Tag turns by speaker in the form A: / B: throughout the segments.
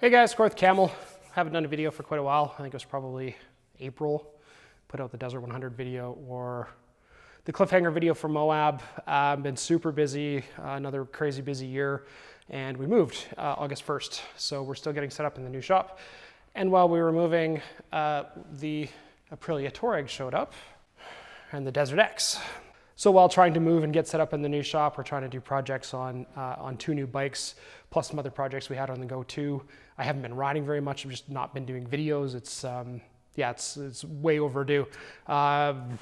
A: Hey guys, Score with Camel. Haven't done a video for quite a while. I think it was probably April. Put out the Desert 100 video or the cliffhanger video for Moab. Been super busy, another crazy busy year. And we moved August 1st. So we're still getting set up in the new shop. And while we were moving, the Aprilia Touareg showed up and the Desert X. So while trying to move and get set up in the new shop, we're trying to do projects on two new bikes, plus some other projects we had on the go too. I haven't been riding very much. I've just not been doing videos. It's way overdue. I'm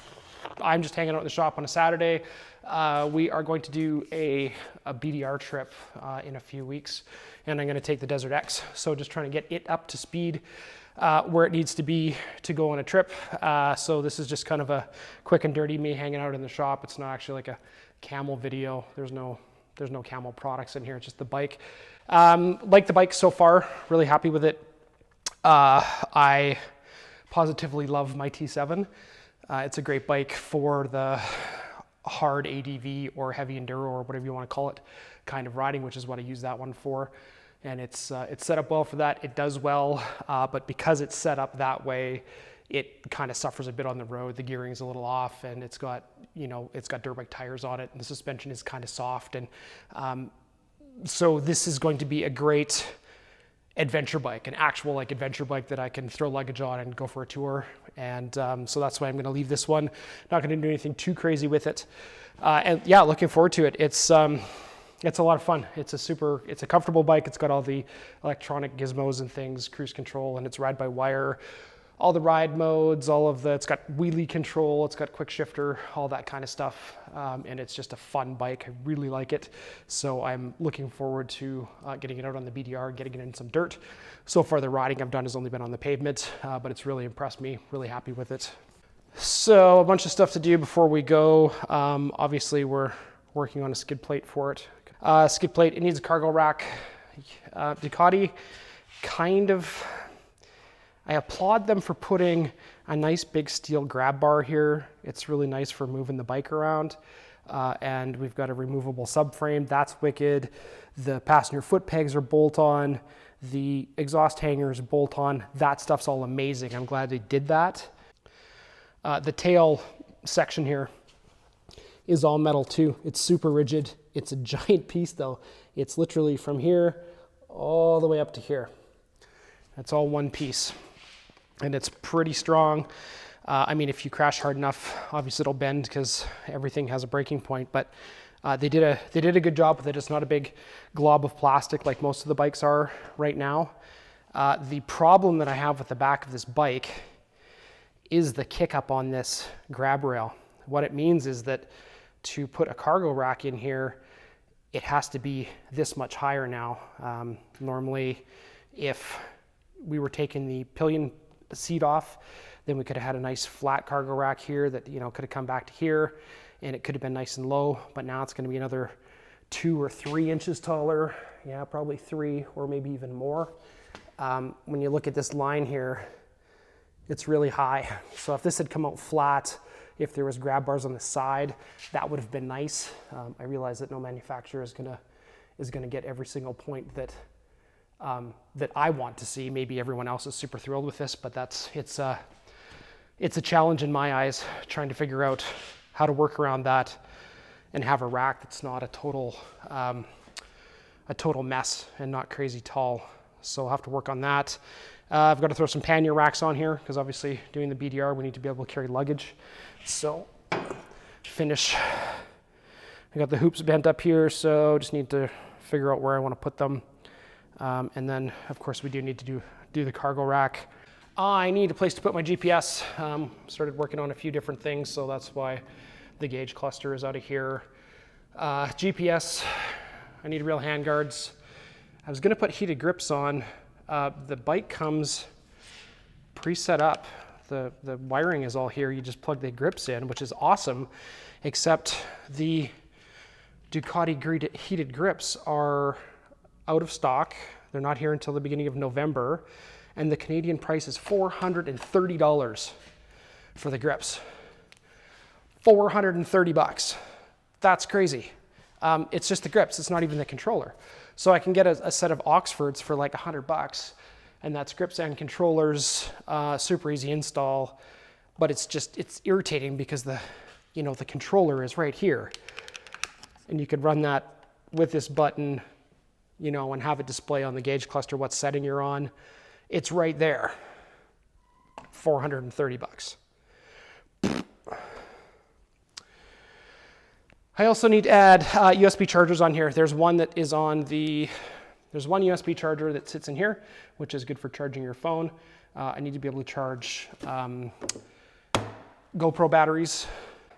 A: just hanging out in the shop on a Saturday. We are going to do a BDR trip in a few weeks, and I'm going to take the Desert X. So just trying to get it up to speed where it needs to be to go on a trip. So this is just kind of a quick and dirty me hanging out in the shop. It's not actually like a Camel video. There's no Camel products in here. It's just the bike. Like the bike so far. Really happy with it. I positively love my T7. It's a great bike for the hard ADV or heavy enduro or whatever you want to call it kind of riding, which is what I use that one for. And it's set up well for that. It does well, but because it's set up that way, it kind of suffers a bit on the road. The gearing is a little off, and it's got dirt bike tires on it, and the suspension is kind of soft. And so this is going to be a great adventure bike, an actual like adventure bike that I can throw luggage on and go for a tour. And so that's why I'm going to leave this one. Not going to do anything too crazy with it. And yeah, looking forward to it. It's a lot of fun. It's a comfortable bike. It's got all the electronic gizmos and things, cruise control, and it's ride by wire, all the ride modes, it's got wheelie control, it's got quick shifter, all that kind of stuff. And it's just a fun bike. I really like it. So I'm looking forward to getting it out on the BDR, getting it in some dirt. So far the riding I've done has only been on the pavement, but it's really impressed me, really happy with it. So a bunch of stuff to do before we go. Obviously we're working on a skid plate for it. Skid plate, it needs a cargo rack. Ducati, I applaud them for putting a nice big steel grab bar here. It's really nice for moving the bike around. And we've got a removable subframe, that's wicked. The passenger foot pegs are bolt on. The exhaust hanger is bolt on. That stuff's all amazing. I'm glad they did that. The tail section here is all metal too. It's super rigid. It's a giant piece though. It's literally from here all the way up to here. That's all one piece. And it's pretty strong. I mean, if you crash hard enough, obviously it'll bend because everything has a breaking point, but they did a good job with it. It's not a big glob of plastic like most of the bikes are right now. The problem that I have with the back of this bike is the kick up on this grab rail. What it means is that to put a cargo rack in here, it has to be this much higher now. Normally, if we were taking the pillion seat off, then we could have had a nice flat cargo rack here that could have come back to here, and it could have been nice and low. But now it's going to be another 2 or 3 inches taller. Yeah, probably 3 or maybe even more. When you look at this line here, it's really high. So if this had come out flat, if there was grab bars on the side, that would have been nice. I realize that no manufacturer is gonna get every single point that I want to see. Maybe everyone else is super thrilled with this, but it's a challenge in my eyes, trying to figure out how to work around that and have a rack that's not a total mess and not crazy tall. So I'll have to work on that. I've got to throw some pannier racks on here because obviously doing the BDR, we need to be able to carry luggage. So finish. I got the hoops bent up here, so just need to figure out where I want to put them. And then of course we do need to do the cargo rack. I need a place to put my GPS. Started working on a few different things, so that's why the gauge cluster is out of here. GPS, I need real hand guards. I was gonna put heated grips on. The bike comes pre-set up. The wiring is all here. You just plug the grips in, which is awesome, except the Ducati heated grips are out of stock. They're not here until the beginning of November, and the Canadian price is $430 for the grips. $430 bucks. That's crazy. It's just the grips. It's not even the controller. So I can get a set of Oxfords for like $100, and that's grips and controllers, super easy install. But it's irritating because the controller is right here, and you could run that with this button, and have it display on the gauge cluster what setting you're on. It's right there. $430. I also need to add USB chargers on here. There's one USB charger that sits in here, which is good for charging your phone. I need to be able to charge GoPro batteries.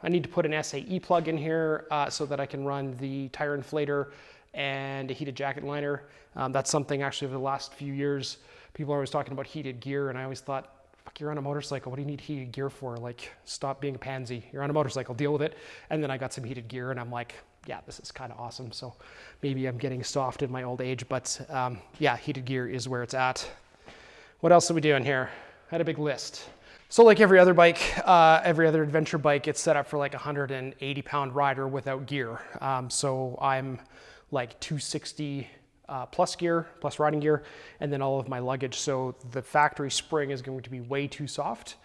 A: I need to put an SAE plug in here so that I can run the tire inflator and a heated jacket liner. That's something actually over the last few years, people are always talking about heated gear, and I always thought, fuck, you're on a motorcycle, what do you need heated gear for? Like, stop being a pansy. You're on a motorcycle, deal with it. And then I got some heated gear, and I'm like, yeah, this is kind of awesome. So maybe I'm getting soft in my old age, but yeah, heated gear is where it's at. What else are we doing here? I had a big list. So like every other bike, every other adventure bike, it's set up for like a 180-pound rider without gear. So I'm like 260 plus gear, plus riding gear, and then all of my luggage. So the factory spring is going to be way too soft.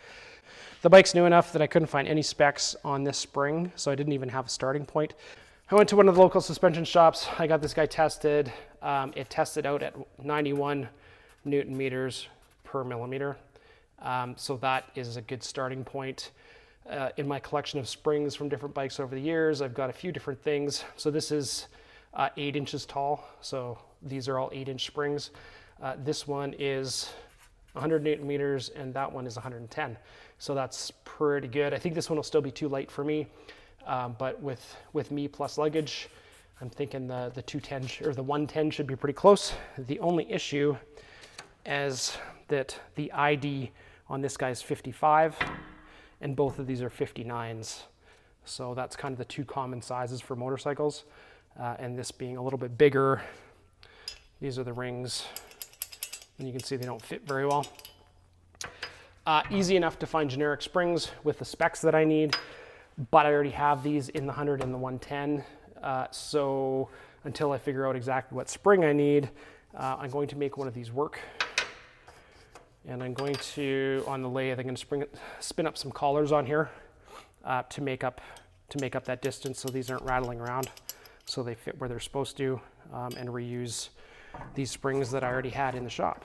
A: The bike's new enough that I couldn't find any specs on this spring, so I didn't even have a starting point. I went to one of the local suspension shops. I got this guy tested. It tested out at 91 Newton meters per millimeter. So that is a good starting point. In my collection of springs from different bikes over the years, I've got a few different things. So this is 8 inches tall. So these are all 8-inch springs. This one is 100 Newton meters, and that one is 110. So that's pretty good. I think this one will still be too light for me, but with me plus luggage, I'm thinking the 210 or the 110 should be pretty close. The only issue is that the ID on this guy is 55, and both of these are 59s. So that's kind of the two common sizes for motorcycles. And this being a little bit bigger, these are the rings, and you can see they don't fit very well. Easy enough to find generic springs with the specs that I need, but I already have these in the 100 and the 110. So until I figure out exactly what spring I need, I'm going to make one of these work. And I'm going to, on the lathe, I'm going to spin up some collars on here to make up that distance so these aren't rattling around, so they fit where they're supposed to, and reuse these springs that I already had in the shop.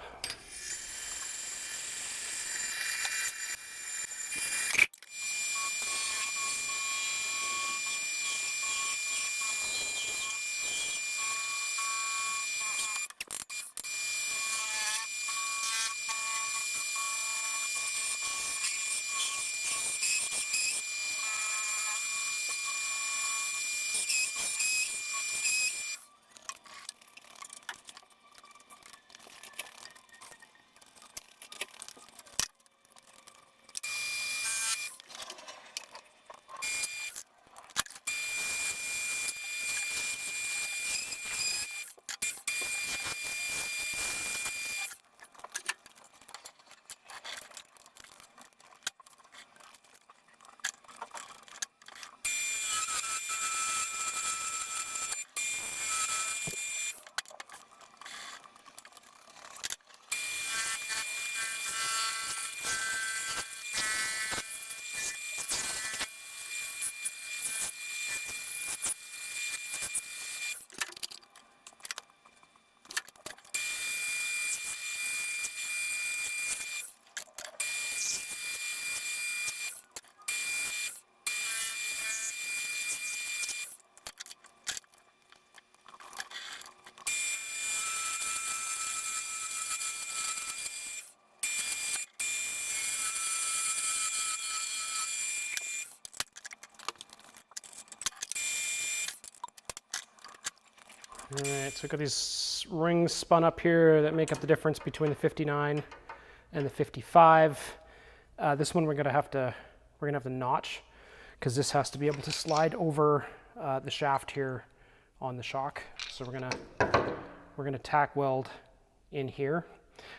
A: All right, so we've got these rings spun up here that make up the difference between the 59 and the 55. This one we're gonna have to notch, because this has to be able to slide over the shaft here on the shock. So we're gonna tack weld in here.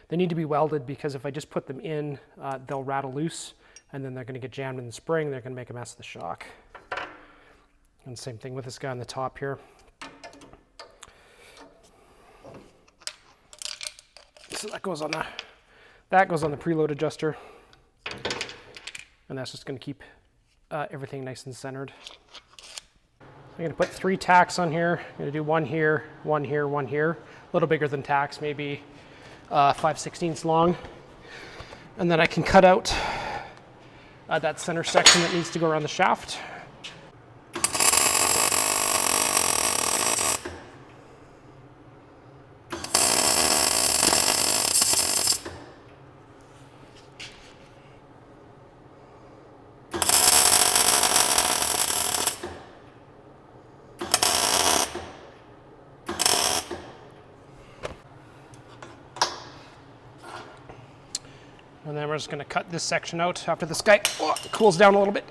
A: They need to be welded because if I just put them in, they'll rattle loose, and then they're gonna get jammed in the spring. They're gonna make a mess of the shock. And same thing with this guy on the top here. So that goes on the preload adjuster, and that's just going to keep everything nice and centered. I'm going to put 3 tacks on here. I'm going to do one here, one here, one here. A little bigger than tacks, maybe 5/16 long. And then I can cut out that center section that needs to go around the shaft. And then we're just going to cut this section out after this guy cools down a little bit.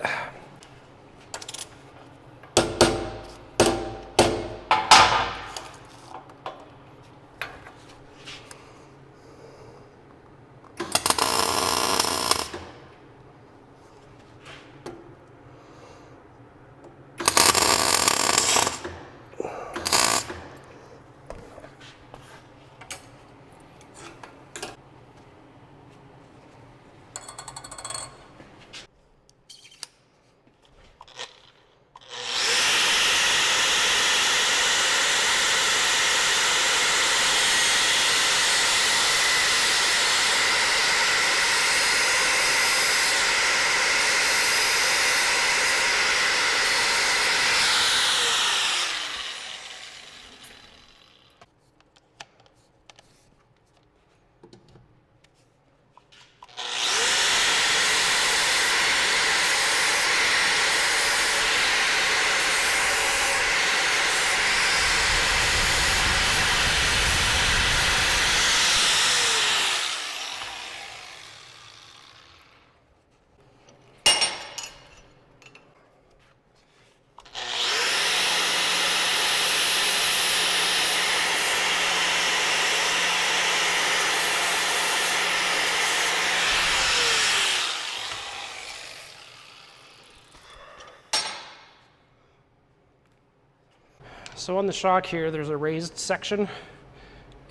A: So on the shock here, there's a raised section,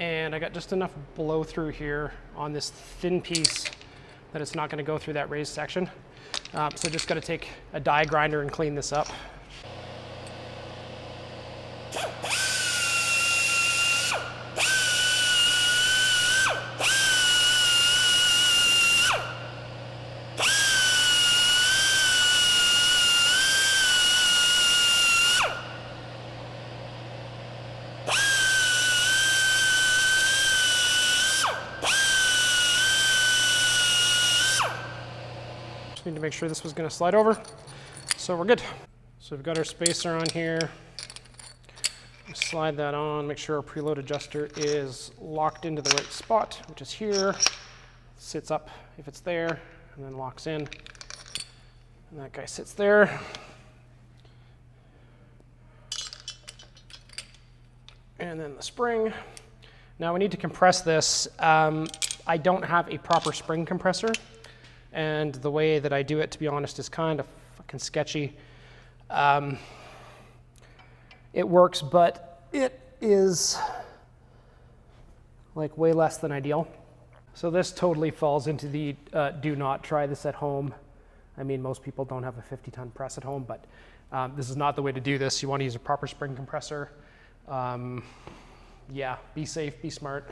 A: and I got just enough blow through here on this thin piece that it's not going to go through that raised section. So just got to take a die grinder and clean this up. Need to make sure this was going to slide over, so we're good. So we've got our spacer on here. Slide that on, make sure our preload adjuster is locked into the right spot, which is here. Sits up if it's there, and then locks in. And that guy sits there. And then the spring. Now we need to compress this. I don't have a proper spring compressor. And the way that I do it, to be honest, is kind of fucking sketchy. It works, but it is like way less than ideal. So this totally falls into the do not try this at home. I mean, most people don't have a 50-ton press at home, but this is not the way to do this. You want to use a proper spring compressor. Yeah, be safe, be smart.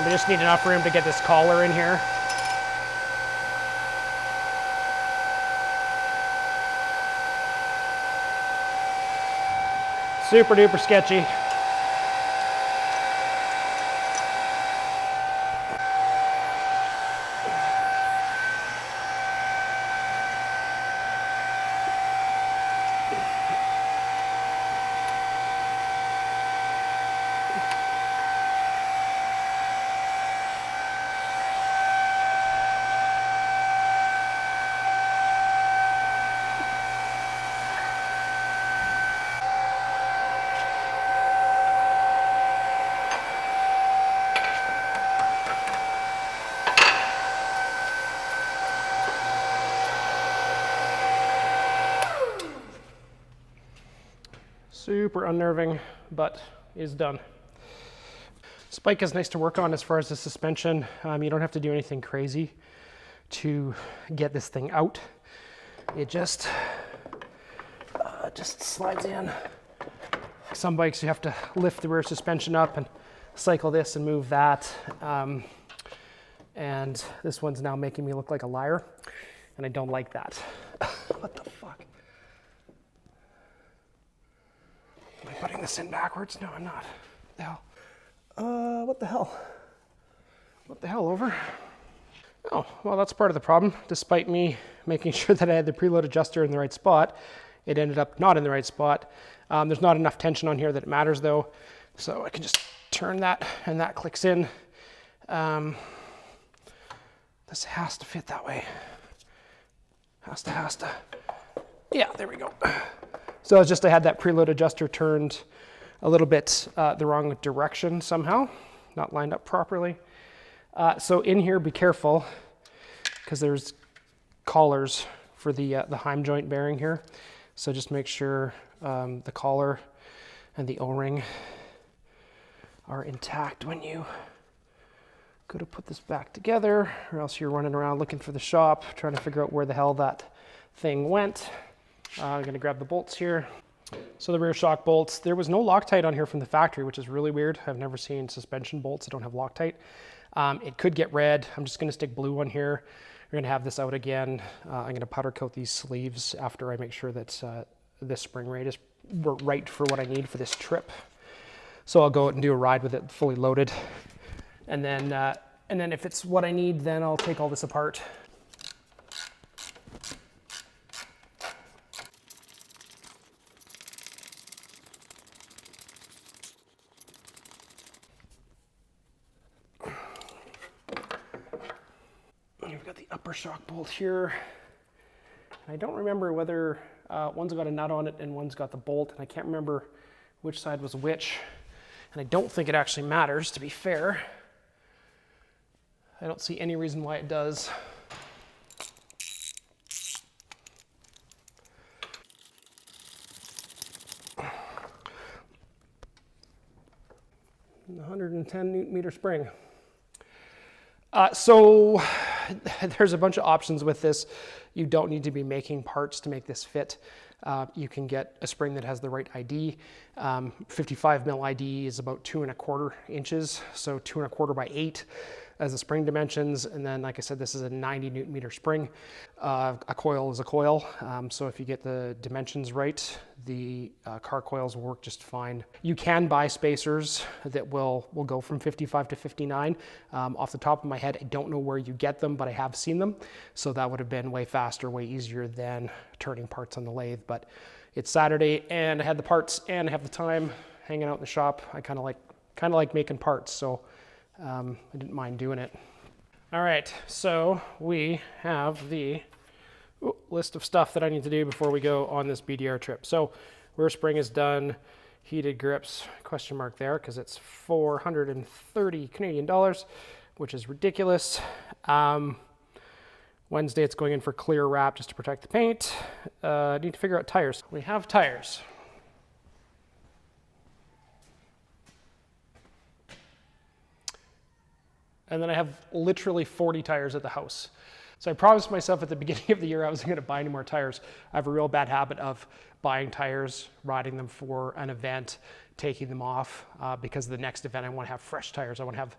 A: We just need enough room to get this collar in here. Super duper sketchy. Super unnerving, but is done. This bike is nice to work on as far as the suspension. You don't have to do anything crazy to get this thing out. It just slides in. Some bikes you have to lift the rear suspension up and cycle this and move that. And this one's now making me look like a liar, and I don't like that. What the fuck? Am I putting this in backwards? No, I'm not. What the hell? What the hell? What the hell, over? Oh, well, that's part of the problem. Despite me making sure that I had the preload adjuster in the right spot, it ended up not in the right spot. There's not enough tension on here that it matters, though. So I can just turn that, and that clicks in. This has to fit that way. Has to. Yeah, there we go. So it's just I had that preload adjuster turned a little bit the wrong direction somehow, not lined up properly. So in here, be careful, because there's collars for the Heim joint bearing here. So just make sure the collar and the O-ring are intact when you go to put this back together, or else you're running around looking for the shop, trying to figure out where the hell that thing went. I'm gonna grab the bolts here. So the rear shock bolts, there was no Loctite on here from the factory, which is really weird. I've never seen suspension bolts that don't have Loctite. It could get red. I'm just gonna stick blue on here. We're gonna have this out again. I'm gonna powder coat these sleeves after I make sure that this spring rate is right for what I need for this trip. So I'll go out and do a ride with it fully loaded. And then if it's what I need, then I'll take all this apart. We've got the upper shock bolt here. I don't remember whether one's got a nut on it and one's got the bolt, and I can't remember which side was which. And I don't think it actually matters, to be fair. I don't see any reason why it does. And 110 Newton meter spring. So there's a bunch of options with this. You don't need to be making parts to make this fit. You can get a spring that has the right ID. 55 mil ID is about 2¼ inches, so 2¼ by 8 as the spring dimensions. And then, like I said, this is a 90 Newton meter spring. A coil is a coil. So if you get the dimensions right, the car coils will work just fine. You can buy spacers that will go from 55 to 59. Off the top of my head, I don't know where you get them, but I have seen them. So that would have been way faster, way easier than turning parts on the lathe. But it's Saturday and I had the parts and I have the time hanging out in the shop. I kind of like making parts, so I didn't mind doing it. All right, so we have the list of stuff that I need to do before we go on this BDR trip. So rear spring is done, heated grips, question mark there, because it's 430 Canadian dollars, which is ridiculous. Wednesday it's going in for clear wrap just to protect the paint. I need to figure out tires. We have tires. And then I have literally 40 tires at the house. So I promised myself at the beginning of the year I wasn't gonna buy any more tires. I have a real bad habit of buying tires, riding them for an event, taking them off, because the next event I wanna have fresh tires. I wanna have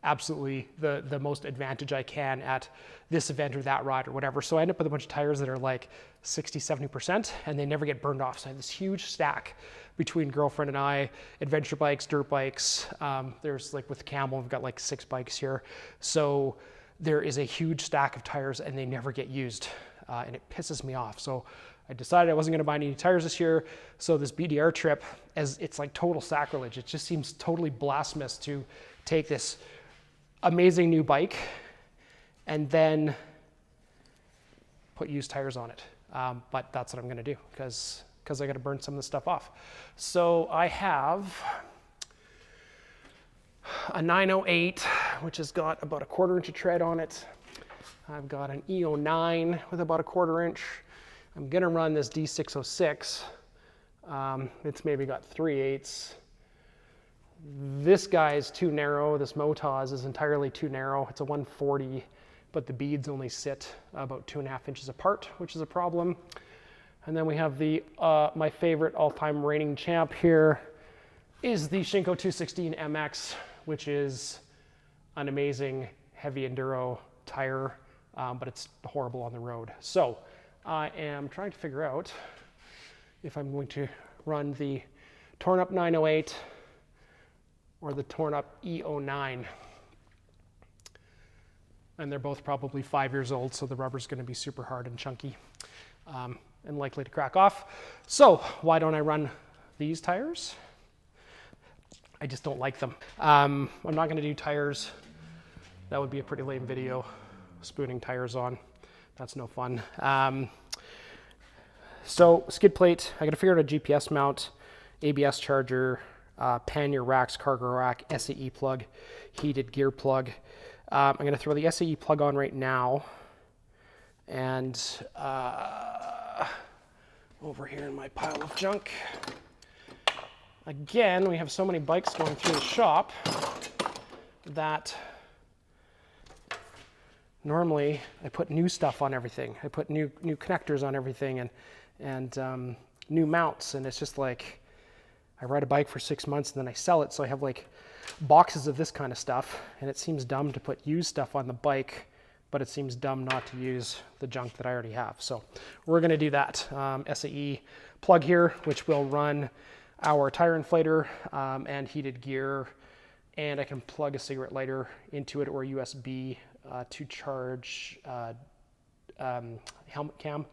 A: absolutely the most advantage I can at this event or that ride or whatever. So I end up with a bunch of tires that are like 60, 70%, and they never get burned off. So I have this huge stack between girlfriend and I, adventure bikes, dirt bikes. There's like with Camel, we've got like 6 bikes here. So there is a huge stack of tires and they never get used, and it pisses me off. So I decided I wasn't gonna buy any tires this year. So this BDR trip, as it's like total sacrilege. It just seems totally blasphemous to take this amazing new bike and then put used tires on it. But that's what I'm gonna do because I gotta burn some of the stuff off. So I have a 908, which has got about 1/4 inch of tread on it. I've got an E09 with about 1/4 inch. I'm gonna run this D606 It's maybe got 3/8. This guy is too narrow. This Motaz is entirely too narrow. It's a 140, but the beads only sit about 2.5 inches apart, which is a problem. And then we have the my favorite all-time reigning champ here is the Shinko 216 MX, which is an amazing heavy enduro tire, but it's horrible on the road. So I am trying to figure out if I'm going to run the torn up 908 or the torn up E09. And they're both probably 5 years old, so the rubber's going to be super hard and chunky and likely to crack off. So why don't I run these tires? I just don't like them. I'm not going to do tires. That would be a pretty lame video, spooning tires on. That's no fun. So skid plate, I got to figure out a GPS mount, ABS charger, pannier racks, cargo rack, SAE plug, heated gear plug. I'm going to throw the SAE plug on right now. And over here in my pile of junk, again, we have so many bikes going through the shop that normally I put new stuff on everything. I put new connectors on everything and new mounts, and it's just like I ride a bike for 6 months and then I sell it, so I have like boxes of this kind of stuff, and it seems dumb to put used stuff on the bike, but it seems dumb not to use the junk that I already have. So we're going to do that. SAE plug here, which will run our tire inflator and heated gear, and I can plug a cigarette lighter into it or USB to charge helmet cam,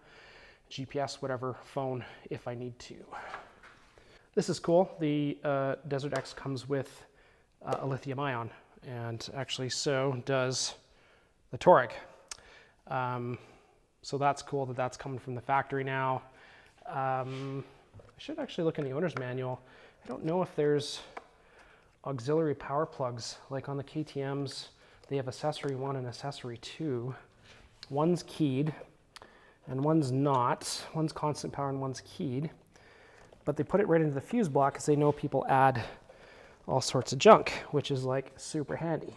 A: GPS, whatever, phone if I need to. This is cool. The Desert X comes with a lithium ion, and actually so does the Touareg. So that's cool that that's coming from the factory now. I should actually look in the owner's manual. I don't know if there's auxiliary power plugs like on the KTMs. They have accessory 1 and accessory 2. One's keyed and one's not. One's constant power and one's keyed. But they put it right into the fuse block because they know people add all sorts of junk, which is like super handy.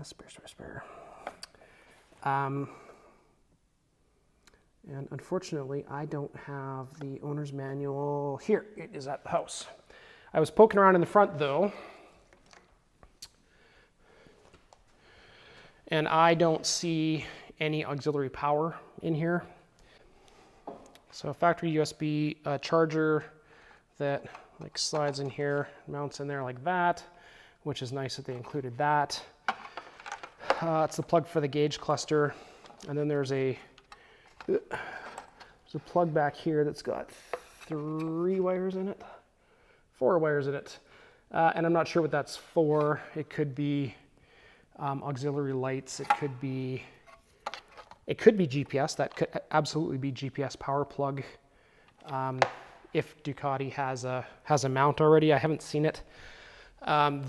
A: Spare. And unfortunately, I don't have the owner's manual here. It is at the house. I was poking around in the front though, and I don't see any auxiliary power in here. So a factory USB charger that like slides in here, mounts in there like that, which is nice that they included that. It's the plug for the gauge cluster, and then there's a plug back here that's got 4 wires in it, and I'm not sure what that's for. It could be auxiliary lights. It could be GPS. That could absolutely be GPS power plug. If Ducati has a mount already, I haven't seen it.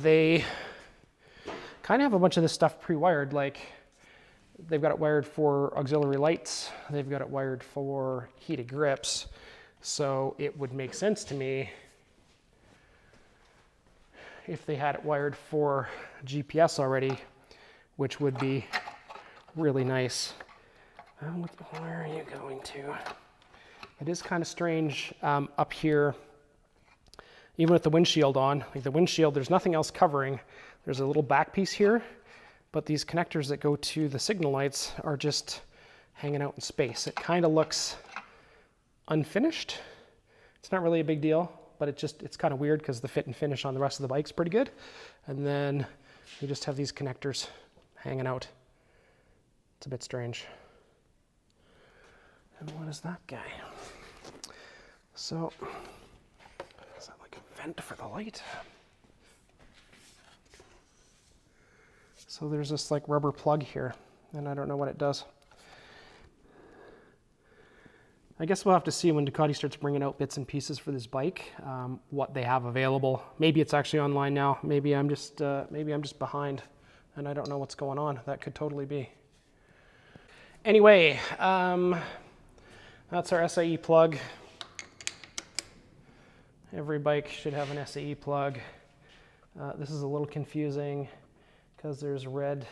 A: They kind of have a bunch of this stuff pre-wired. Like they've got it wired for auxiliary lights. They've got it wired for heated grips. So it would make sense to me if they had it wired for GPS already, which would be really nice. Where are you going to? It is kind of strange up here, even with the windshield on. Like the windshield, there's nothing else covering. There's a little back piece here, but these connectors that go to the signal lights are just hanging out in space. It kind of looks unfinished. It's not really a big deal, but it's kind of weird because the fit and finish on the rest of the bike's pretty good. And then you just have these connectors hanging out. It's a bit strange. And what is that guy? So, is that like a vent for the light? So there's this like rubber plug here, and I don't know what it does. I guess we'll have to see when Ducati starts bringing out bits and pieces for this bike, what they have available. Maybe it's actually online now. Maybe I'm just behind, and I don't know what's going on. That could totally be. Anyway, that's our SAE plug. Every bike should have an SAE plug. This is a little confusing because there's red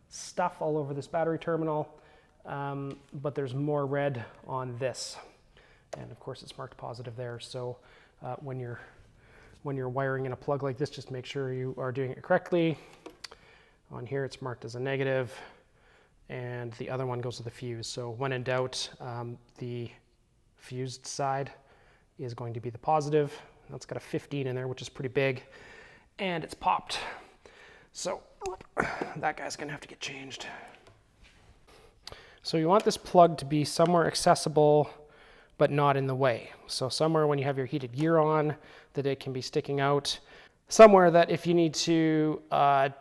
A: stuff all over this battery terminal, but there's more red on this. And of course it's marked positive there. So when you're wiring in a plug like this, just make sure you are doing it correctly. On here it's marked as a negative, and the other one goes to the fuse. So when in doubt, the fused side is going to be the positive. That's got a 15 in there, which is pretty big, and it's popped. So that guy's gonna have to get changed. So you want this plug to be somewhere accessible, but not in the way. So somewhere when you have your heated gear on, that it can be sticking out. Somewhere that if you need to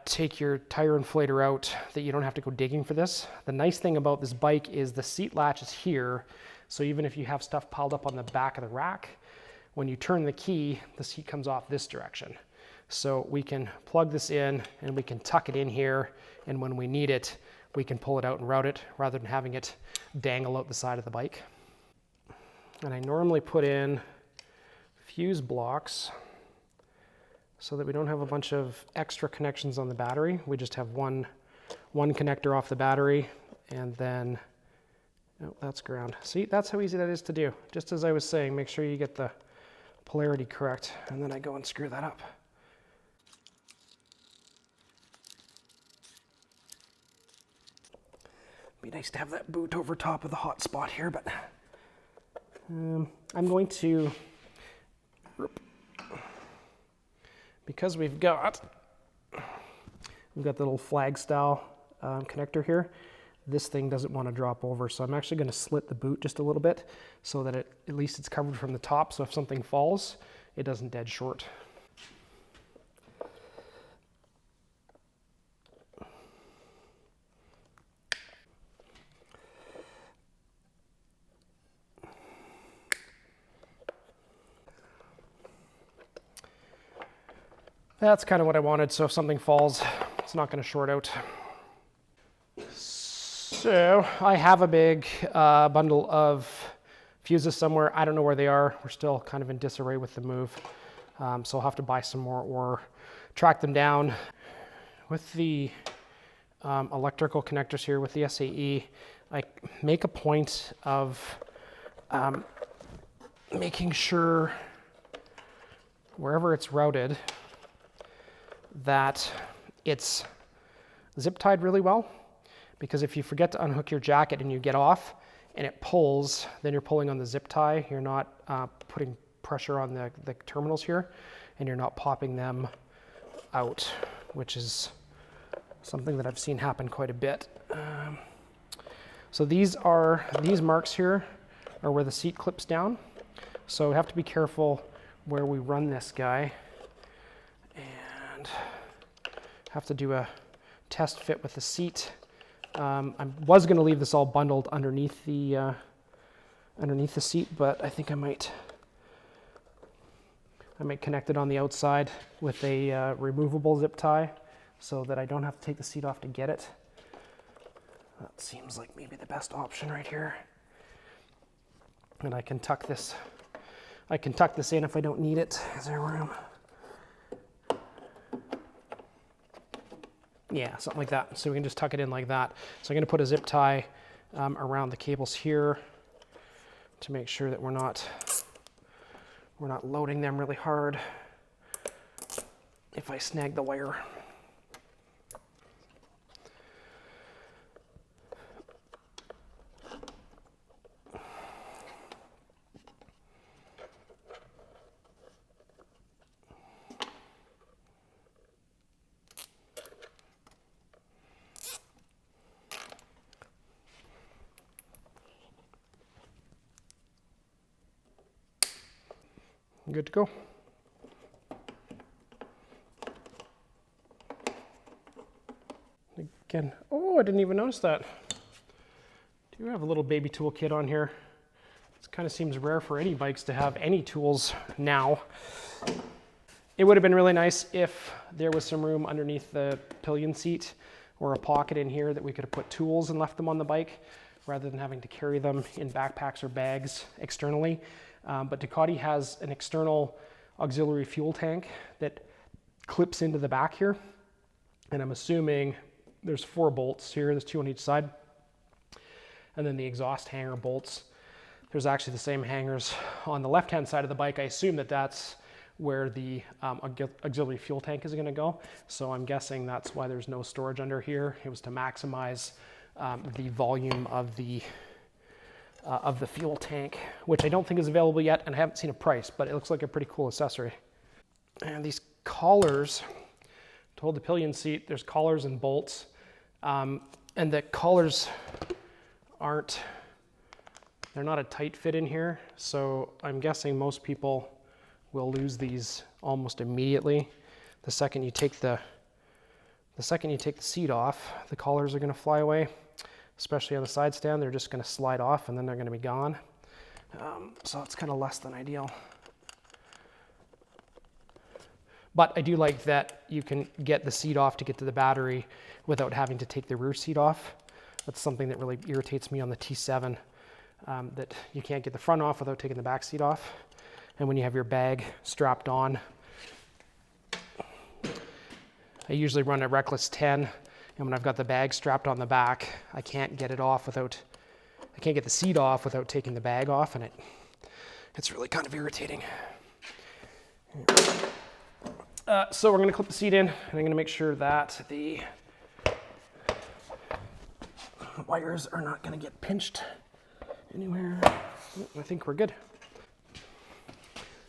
A: take your tire inflator out, that you don't have to go digging for this. The nice thing about this bike is the seat latch is here. So even if you have stuff piled up on the back of the rack, when you turn the key, the seat comes off this direction. So we can plug this in and we can tuck it in here. And when we need it, we can pull it out and route it rather than having it dangle out the side of the bike. And I normally put in fuse blocks so that we don't have a bunch of extra connections on the battery. We just have one connector off the battery, and then, oh, that's ground. See, that's how easy that is to do. Just as I was saying, make sure you get the polarity correct, and then I go and screw that up. Be nice to have that boot over top of the hot spot here, but I'm going to, because we've got the little flag style connector here, this thing doesn't want to drop over. So I'm actually going to slit the boot just a little bit so that at least it's covered from the top. So if something falls, it doesn't dead short. That's kind of what I wanted, so if something falls, it's not going to short out. So I have a big bundle of fuses somewhere. I don't know where they are. We're still kind of in disarray with the move. So I'll have to buy some more or track them down. With the electrical connectors here with the SAE, I make a point of making sure wherever it's routed that it's zip tied really well, because if you forget to unhook your jacket and you get off and it pulls, then you're pulling on the zip tie. You're not putting pressure on the terminals here, and you're not popping them out, which is something that I've seen happen quite a bit. So these marks here are where the seat clips down. So we have to be careful where we run this guy. Have to do a test fit with the seat. I was going to leave this all bundled underneath the seat, but I think I might connect it on the outside with a removable zip tie so that I don't have to take the seat off to get it. That seems like maybe the best option right here. And I can tuck this in if I don't need it. Is there room? Yeah, something like that. So we can just tuck it in like that. So I'm going to put a zip tie around the cables here to make sure that we're not loading them really hard if I snag the wire. Good to go. Again, oh, I didn't even notice that. Do you have a little baby tool kit on here? It kind of seems rare for any bikes to have any tools now. It would have been really nice if there was some room underneath the pillion seat or a pocket in here that we could have put tools and left them on the bike rather than having to carry them in backpacks or bags externally. But Ducati has an external auxiliary fuel tank that clips into the back here. And I'm assuming there's 4 bolts here, there's 2 on each side. And then the exhaust hanger bolts. There's actually the same hangers on the left-hand side of the bike. I assume that that's where the auxiliary fuel tank is gonna go. So I'm guessing that's why there's no storage under here. It was to maximize the volume of the fuel tank, which I don't think is available yet, and I haven't seen a price, but it looks like a pretty cool accessory. And these collars, to hold the pillion seat, there's collars and bolts, and the collars they're not a tight fit in here, so I'm guessing most people will lose these almost immediately. The second you take the seat off, the collars are going to fly away, especially on the side stand. They're just going to slide off and then they're going to be gone. So it's kind of less than ideal. But I do like that you can get the seat off to get to the battery without having to take the rear seat off. That's something that really irritates me on the T7, that you can't get the front off without taking the back seat off. And when you have your bag strapped on, I usually run a reckless 10, and when I've got the bag strapped on the back, I can't get the seat off without taking the bag off, and it's really kind of irritating. So we're going to clip the seat in, and I'm going to make sure that the wires are not going to get pinched anywhere. I think we're good.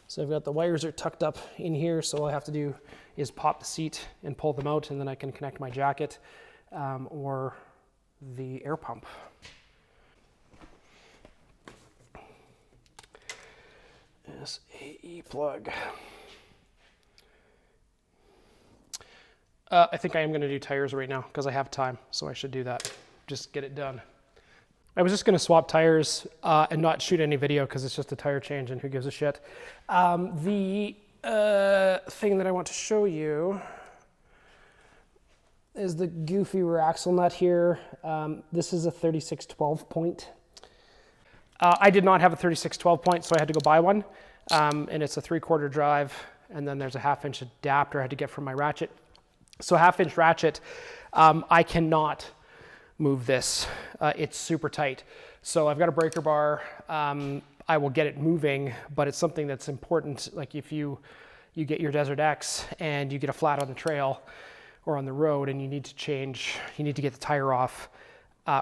A: So I've got the wires are tucked up in here, so all I have to do is pop the seat and pull them out, and then I can connect my jacket or the air pump. SAE plug. I think I am going to do tires right now because I have time, so I should do that. Just get it done. I was just going to swap tires and not shoot any video because it's just a tire change and who gives a shit. The thing that I want to show you is the goofy rear axle nut here. This is a 3612 point. I did not have a 3612 point, so I had to go buy one. And it's a 3/4 drive, and then there's a 1/2-inch adapter I had to get from my ratchet. So 1/2-inch ratchet, I cannot move this. It's super tight. So I've got a breaker bar. I will get it moving, but it's something that's important. Like if you get your Desert X and you get a flat on the trail or on the road and you need to get the tire off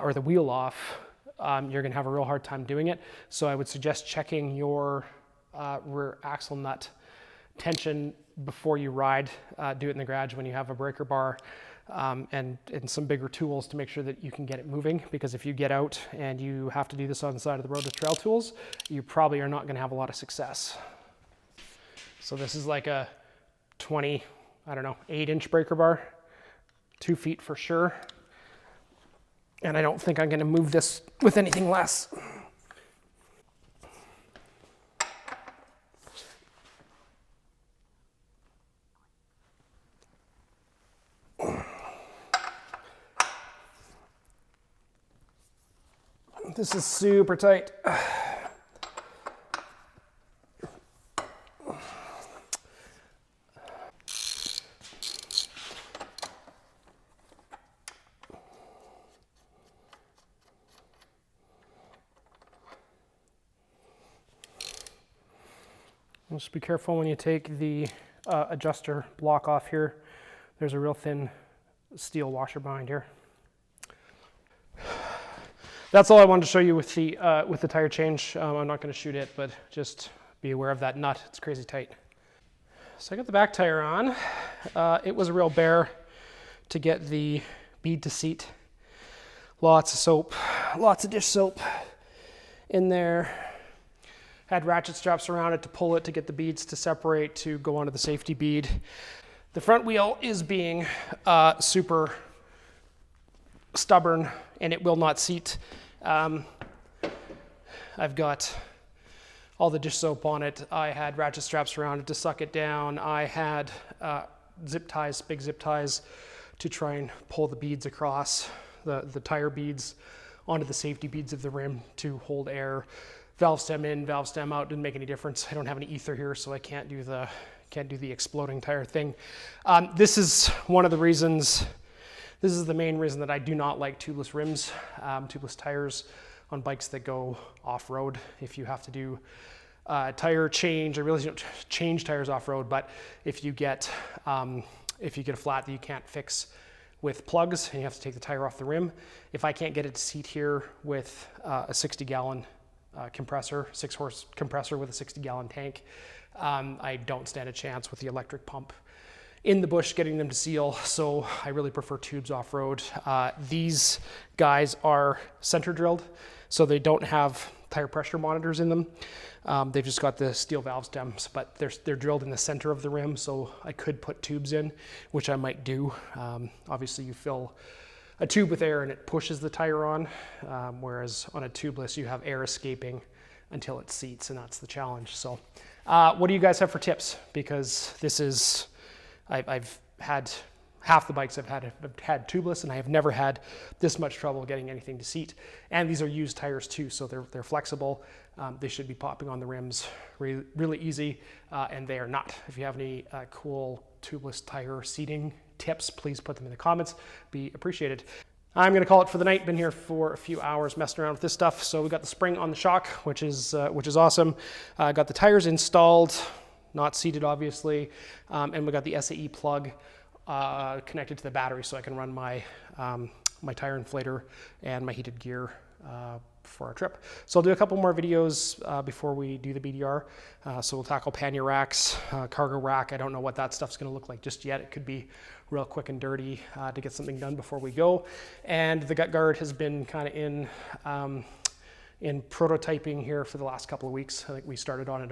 A: or the wheel off, you're gonna have a real hard time doing it. So I would suggest checking your rear axle nut tension before you ride. Do it in the garage when you have a breaker bar and some bigger tools to make sure that you can get it moving, because if you get out and you have to do this on the side of the road with trail tools, you probably are not going to have a lot of success. So this is like a 8-inch breaker bar, 2 feet for sure. And I don't think I'm going to move this with anything less. This is super tight. Just be careful when you take the adjuster block off here. There's a real thin steel washer behind here. That's all I wanted to show you with the tire change. I'm not going to shoot it, but just be aware of that nut. It's crazy tight. So I got the back tire on. It was a real bear to get the bead to seat. Lots of soap, lots of dish soap in there. Had ratchet straps around it to pull it to get the beads to separate to go onto the safety bead. The front wheel is being super stubborn and it will not seat. I've got all the dish soap on it. I had ratchet straps around it to suck it down. I had zip ties, big zip ties, to try and pull the beads across, the tire beads onto the safety beads of the rim to hold air. valve stem in, valve stem out, didn't make any difference. I don't have any ether here, so I can't do the exploding tire thing. This is one of the reasons, this is the main reason that I do not like tubeless rims, tubeless tires on bikes that go off-road. If you have to do tire change, I really don't change tires off-road, but if you get a flat that you can't fix with plugs and you have to take the tire off the rim, if I can't get it to seat here with a 60-gallon compressor, 6-horse compressor with a 60-gallon tank, I don't stand a chance with the electric pump in the bush getting them to seal, so I really prefer tubes off-road. These guys are center drilled, so they don't have tire pressure monitors in them. They've just got the steel valve stems, but they're drilled in the center of the rim, so I could put tubes in, which I might do. Obviously, you fill a tube with air and it pushes the tire on, whereas on a tubeless, you have air escaping until it seats, and that's the challenge. So what do you guys have for tips? Because this is, I've had half the bikes I've had tubeless, and I have never had this much trouble getting anything to seat. And these are used tires too, so they're flexible. They should be popping on the rims really easy, and they are not. If you have any cool tubeless tire seating tips, please put them in the comments. Be appreciated. I'm gonna call it for the night. Been here for a few hours messing around with this stuff. So we got the spring on the shock, which is awesome. Got the tires installed, not seated obviously, and we got the SAE plug connected to the battery, so I can run my my tire inflator and my heated gear for our trip. So I'll do a couple more videos before we do the BDR. So we'll tackle pannier racks, cargo rack. I don't know what that stuff's going to look like just yet. It could be real quick and dirty to get something done before we go. And the gut guard has been kind of in prototyping here for the last couple of weeks. I think we started on it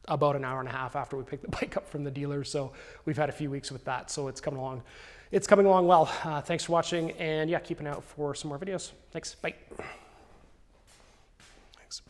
A: about an hour and a half after we picked the bike up from the dealer. So we've had a few weeks with that. So it's coming along. It's coming along well. Thanks for watching, and yeah, keep an eye out for some more videos. Thanks. Bye. Thanks.